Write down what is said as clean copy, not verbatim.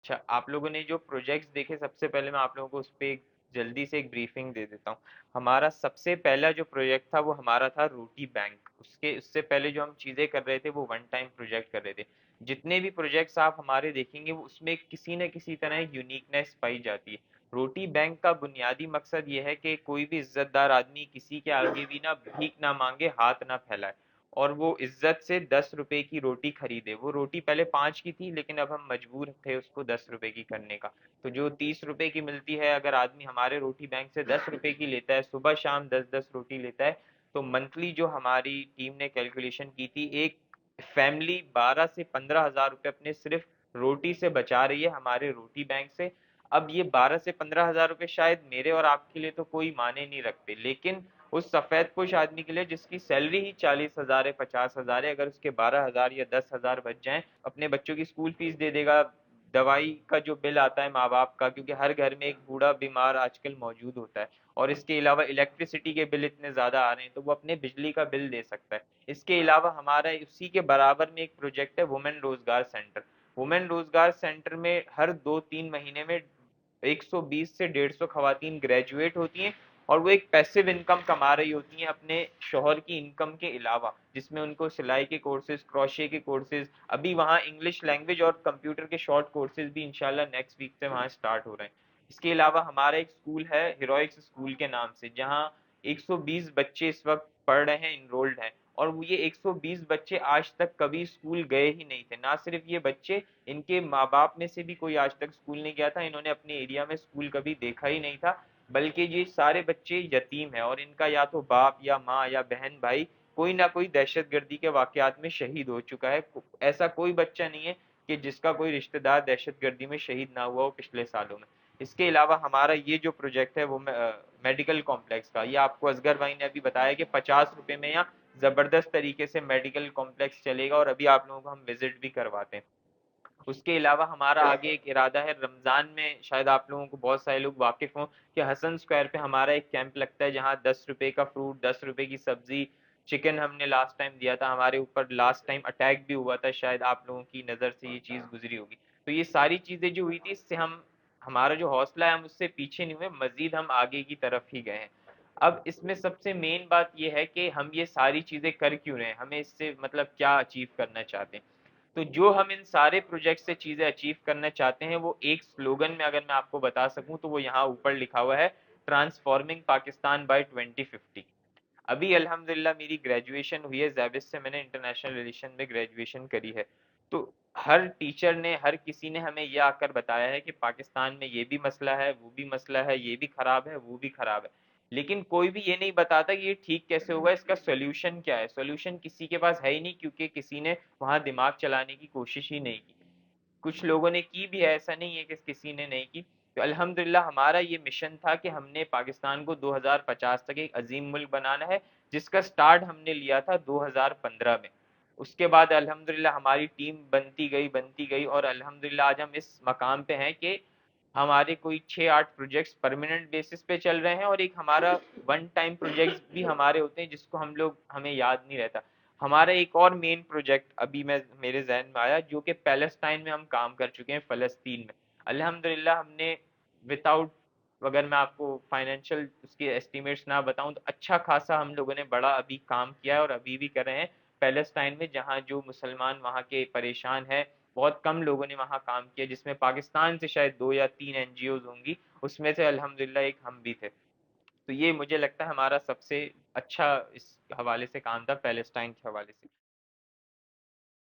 अच्छा, आप लोगों ने जो प्रोजेक्ट्स देखे, सबसे पहले मैं आप लोगों को उस पे जल्दी से एक ब्रीफिंग दे देता हूँ। हमारा सबसे पहला जो प्रोजेक्ट था वो हमारा था रोटी बैंक। उससे पहले जो हम चीज़ें कर रहे थे वो वन टाइम प्रोजेक्ट कर रहे थे। जितने भी प्रोजेक्ट्स आप हमारे देखेंगे वो उसमें किसी न किसी तरह यूनिकनेस पाई जाती है। रोटी बैंक का बुनियादी मकसद ये है कि कोई भी इज्जतदार आदमी किसी के आगे भी ना भीख ना मांगे, हाथ ना फैलाए, और वो इज्जत से 10 रुपए की रोटी खरीदे। वो रोटी पहले 5 की थी, लेकिन अब हम मजबूर थे उसको 10 रुपए की करने का। तो जो 30 रुपए की मिलती है, अगर आदमी हमारे रोटी बैंक से 10 रुपए की लेता है, सुबह शाम 10-10 रोटी लेता है, तो मंथली जो हमारी टीम ने कैलकुलेशन की थी, एक फैमिली 12 से 15 हज़ार रुपये अपने सिर्फ रोटी से बचा रही है हमारे रोटी बैंक से। अब ये 12 से 15 हज़ार रुपये शायद मेरे और आपके लिए तो कोई माने नहीं रखते, लेकिन उस सफेद पोश आदमी के लिए जिसकी सैलरी ही 40 हज़ार है, 50 हज़ार है, अगर उसके 12 हज़ार या 10 हज़ार बच जाएं, अपने बच्चों की स्कूल फीस दे देगा, दवाई का जो बिल आता है माँ बाप का, क्योंकि हर घर में एक बूढ़ा बीमार आजकल मौजूद होता है, और इसके अलावा इलेक्ट्रिसिटी के बिल इतने ज्यादा आ रहे हैं, तो वो अपने बिजली का बिल दे सकता है। इसके अलावा हमारा उसी के बराबर में एक प्रोजेक्ट है वुमेन रोजगार सेंटर। वुमेन रोजगार सेंटर में हर 2-3 महीने में 120 से 150 खवातीन ग्रेजुएट होती हैं, और वो एक पैसिव इनकम कमा रही होती हैं अपने शोहर की इनकम के अलावा, जिसमें उनको सिलाई के कोर्सेज, क्रोशे के कोर्सेज, अभी वहाँ इंग्लिश लैंग्वेज और कंप्यूटर के शॉर्ट कोर्सेज भी इंशाल्लाह नेक्स्ट वीक से वहाँ स्टार्ट हो रहे हैं। इसके अलावा हमारा एक स्कूल है हीरोइक्स स्कूल के नाम से, जहाँ 120 बच्चे इस वक्त पढ़ रहे हैं, इनरोल्ड हैं, और वो ये 120 बच्चे आज तक कभी स्कूल गए ही नहीं थे। ना सिर्फ ये बच्चे, इनके माँ बाप में से भी कोई आज तक स्कूल नहीं गया था, इन्होंने अपने एरिया में स्कूल कभी देखा ही नहीं था, बल्कि ये सारे बच्चे यतीम हैं, और इनका या तो बाप या माँ या बहन भाई कोई ना कोई दहशतगर्दी के वाकयात में शहीद हो चुका है। ऐसा कोई बच्चा नहीं है कि जिसका कोई रिश्तेदार दहशतगर्दी में शहीद ना हुआ हो पिछले सालों में। इसके अलावा हमारा ये जो प्रोजेक्ट है वो मेडिकल कॉम्प्लेक्स का, ये आपको असगर भाई ने अभी बताया कि 50 रुपए में यहाँ जबरदस्त तरीके से मेडिकल कॉम्प्लेक्स चलेगा, और अभी आप लोगों को हम विजिट भी करवाते हैं। उसके अलावा हमारा आगे एक इरादा है, रमजान में शायद आप लोगों को बहुत सारे लोग वाकिफ हों कि हसन स्क्वायर पे हमारा एक कैंप लगता है, जहाँ 10 रुपए का फ्रूट, 10 रुपए की सब्जी, चिकन हमने लास्ट टाइम दिया था, हमारे ऊपर लास्ट टाइम अटैक भी हुआ था, शायद आप लोगों की नज़र से ये चीज़ गुजरी होगी। तो ये सारी चीज़ें जो हुई थी, इससे हम, हमारा जो हौसला है, हम उससे पीछे नहीं हुए, मजीद हम आगे की तरफ ही गए हैं। अब इसमें सबसे मेन बात यह है कि हम ये सारी चीज़ें कर क्यों रहे हैं, हमें इससे मतलब क्या अचीव करना चाहते हैं। तो जो हम इन सारे प्रोजेक्ट से चीजें अचीव करना चाहते हैं, वो एक स्लोगन में अगर मैं आपको बता सकूं तो वो यहाँ ऊपर लिखा हुआ है, ट्रांसफॉर्मिंग पाकिस्तान बाय 2050। अभी अल्हम्दुलिल्लाह मेरी ग्रेजुएशन हुई है जैबिस से, मैंने इंटरनेशनल रिलेशन में ग्रेजुएशन करी है। तो हर टीचर ने, हर किसी ने हमें यह आकर बताया है कि पाकिस्तान में ये भी मसला है, वो भी मसला है, ये भी खराब है, वो भी खराब है, लेकिन कोई भी ये नहीं बताता कि ये ठीक कैसे होगा, इसका सोल्यूशन क्या है। सोल्यूशन किसी के पास है ही नहीं, क्योंकि किसी ने वहां दिमाग चलाने की कोशिश ही नहीं की। कुछ लोगों ने की भी है, ऐसा नहीं है कि किसी ने नहीं की। तो अल्हम्दुलिल्लाह हमारा ये मिशन था कि हमने पाकिस्तान को 2050 तक एक अजीम मुल्क बनाना है, जिसका स्टार्ट हमने लिया था 2015 में। उसके बाद अल्हम्दुलिल्लाह हमारी टीम बनती गई, और अल्हम्दुलिल्लाह आज हम इस मकाम पे हैं कि हमारे कोई 6-8 प्रोजेक्ट्स परमानेंट बेसिस पे चल रहे हैं, और एक हमारा वन टाइम प्रोजेक्ट्स भी हमारे होते हैं जिसको हम लोग, हमें याद नहीं रहता। हमारा एक और मेन प्रोजेक्ट अभी मैं मेरे जहन में आया, जो कि पैलेस्टाइन में हम काम कर चुके हैं, फ़लस्तीन में। अल्हम्दुलिल्लाह हमने विदाउट, अगर मैं आपको फाइनेंशियल उसके एस्टिमेट्स ना बताऊं, तो अच्छा खासा हम लोगों ने बड़ा अभी काम किया है और अभी भी कर रहे हैं पैलेस्टाइन में, जहाँ जो मुसलमान वहाँ के परेशान है। बहुत कम लोगों ने वहाँ काम किया, जिसमें पाकिस्तान से शायद 2 या 3 एनजीओज होंगी, उसमें से अल्हम्दुलिल्लाह एक हम भी थे। तो ये मुझे लगता है हमारा सबसे अच्छा इस हवाले से काम था, पैलेस्टाइन के हवाले से।